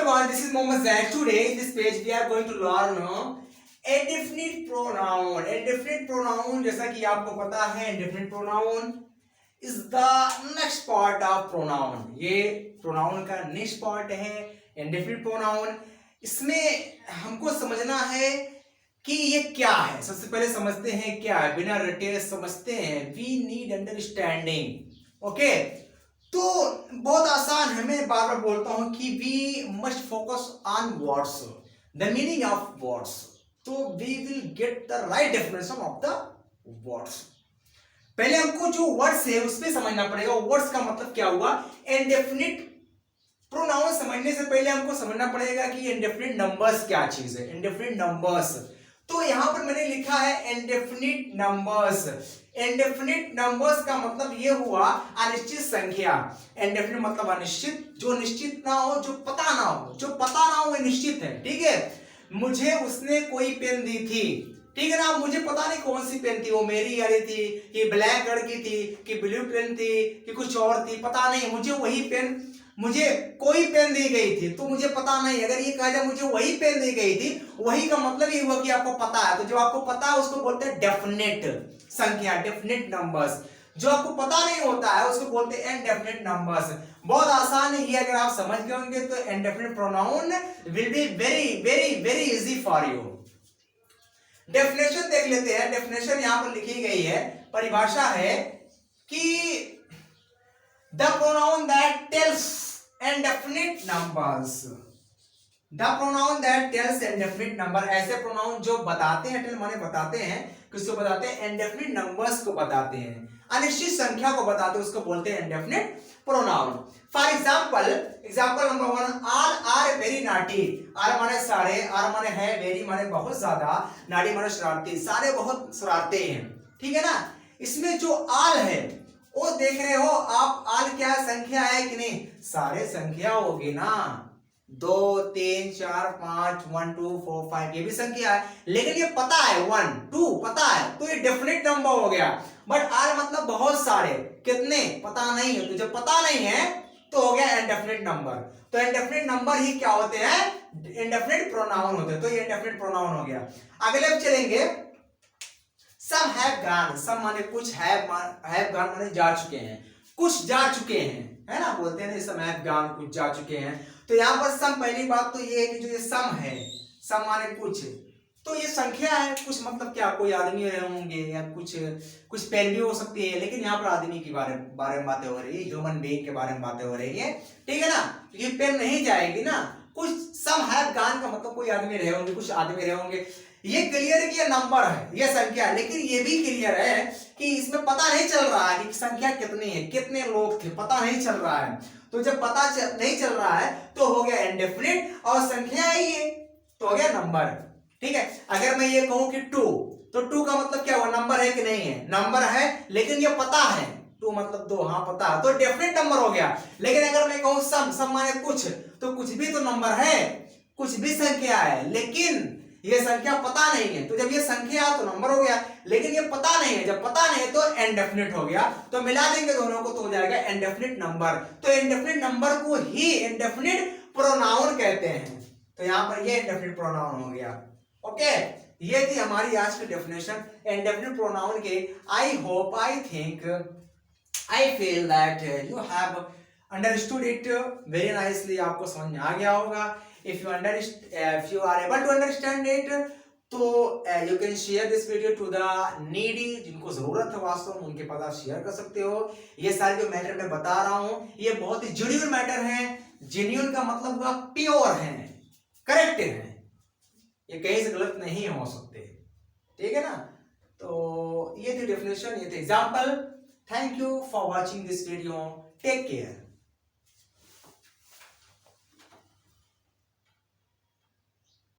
everyone, this is Mohammed Zaid. Today in this page we are going to learn indefinite pronoun. Indefinite pronoun जैसा कि आपको पता है indefinite pronoun is the next part of pronoun. ये pronoun का next part है indefinite pronoun. इसमें हमको समझना है कि ये क्या है. सबसे पहले समझते हैं क्या है, बिना रटे समझते हैं. We need understanding. Okay? तो बहुत आसान है, मैं बार बार बोलता हूं कि we must focus on words, the meaning of words. तो we will get the right definition of the words. पहले हमको जो वर्ड्स है उसमें समझना पड़ेगा. वर्ड्स का मतलब क्या हुआ. इंडेफिनिट प्रोनाउन समझने से पहले हमको समझना पड़ेगा कि इंडेफिनिट नंबर्स क्या चीज है. इंडेफिनिट नंबर्स, तो यहां पर मैंने लिखा है इंडेफिनिट नंबर्स. इंडेफिनिट नंबर्स का मतलब ये हुआ अनिश्चित संख्या. इंडेफिनिट मतलब अनिश्चित, जो निश्चित ना हो, जो पता ना हो. जो पता ना हो वो निश्चित है. ठीक है. मुझे उसने कोई पेन दी थी, ठीक है ना. मुझे पता नहीं कौन सी पेन थी, वो मेरी वाली थी कि ब्लैक कलर की थी कि ब्लू पेन थी कि कुछ और थी, पता नहीं. मुझे वही पेन, मुझे कोई पेन दी गई थी तो मुझे पता नहीं. अगर ये कहा जाए मुझे वही पेन दी गई थी, वही का मतलब ये हुआ कि आपको पता है. तो जो आपको पता है उसको बोलते हैं डेफिनेट संख्या, डेफिनेट नंबर्स. जो आपको पता नहीं होता है उसको बोलते हैं इनडेफिनेट नंबर्स. बहुत आसान है ये, अगर आप समझ गए होंगे तो indefinite pronoun will be very very very easy for you. Definition देख लेते हैं. डेफिनेशन यहां पर लिखी गई है, परिभाषा है कि the pronoun that tells indefinite numbers. The pronoun that tells indefinite number, ऐसे pronoun जो बताते हैं, tell माने बताते हैं, किसको बताते हैं, indefinite numbers को बताते हैं, अनिश्चित संख्या को बताते हैं, उसको बोलते हैं indefinite pronoun. For example, example number 1, all are very naughty. all माने सारे, all माने है, very माने बहुत ज्यादा, naughty माने शरारती. सारे बहुत शरारते हैं. ठीक है ना. इसमें जो all है वो देख रहे हो आप, आल क्या संख्या है कि नहीं. सारे संख्या होगी ना, 2 3 4 5 1 2 4 5, ये भी संख्या है. लेकिन ये पता है 1 2 पता है, तो ये डेफिनेट नंबर हो गया. बट आल मतलब बहुत सारे, कितने पता नहीं है. तो जब पता नहीं है तो हो गया इनडेफिनेट नंबर. तो इनडेफिनेट नंबर ही क्या होते हैं, इनडेफिनेट प्रोनाउन होते हैं. तो ये इनडेफिनेट प्रोनाउन हो गया. अगले अब चलेंगे. Some have gone, some माने कुछ, have gone माने जा चुके हैं, कुछ जा चुके हैं, है ना. बोलते हैं ना some have gone, कुछ जा चुके हैं. तो यहाँ पर some, पहली बात तो ये है कि जो ये some है, some माने कुछ, तो ये संख्या है. कुछ मतलब क्या, कोई आदमी रहे होंगे या कुछ पेन भी हो सकती है. लेकिन यहाँ पर आदमी के बारे में बातें हो रही है, ह्यूमन बीइंग के बारे में बातें हो रही है. ठीक है ना. ये पेन नहीं जाएगी ना. कुछ some have gone का मतलब कोई आदमी रहे होंगे, कुछ आदमी रहे होंगे. ये क्लियर है कि ये नंबर है, ये संख्या है. लेकिन ये भी क्लियर है कि इसमें पता नहीं चल रहा है कि संख्या कितनी है, कितने लोग थे, पता नहीं चल रहा है. तो जब पता नहीं चल रहा है तो हो गया इंडेफिनिट, और संख्या है ये तो हो गया नंबर. ठीक है. अगर मैं ये कहूं कि 2, तो 2 का मतलब क्या हुआ, नंबर है कि नहीं है, नंबर है. लेकिन ये पता है 2 मतलब 2, हाँ पता है, तो डेफिनेट नंबर हो गया. लेकिन अगर मैं कहूं सम माने कुछ, तो कुछ भी तो नंबर है, कुछ भी संख्या है, लेकिन ये संख्या पता नहीं है. तो जब ये संख्या तो नंबर हो गया, लेकिन ये पता नहीं है. जब पता नहीं है तो इनडेफिनिट हो गया. तो मिला देंगे दोनों को तो हो जाएगा इनडेफिनिट नंबर. तो इनडेफिनिट नंबर को ही इनडेफिनिट प्रोनाउन कहते हैं. तो यहां पर ये इनडेफिनिट प्रोनाउन हो गया. ओके. ये थी हमारी आज की डेफिनेशन इनडेफिनिट प्रोनाउन के. I hope, I think, I feel that you have understood it very nicely. आपको समझ में आ गया होगा. If you are able to understand it, तो you can share this video to the needy, जिनको जरूरत है वास्तव में, उनके पास शेयर कर सकते हो. ये सारे जो मैटर मैं बता रहा हूँ ये बहुत ही जेन्युइन मैटर है. जेन्युइन का मतलब हुआ प्योर है, करेक्ट है, ये कहीं से गलत नहीं हो सकते. ठीक है ना. तो ये थी डेफिनेशन, ये थे example. Thank you for watching this video. Take care.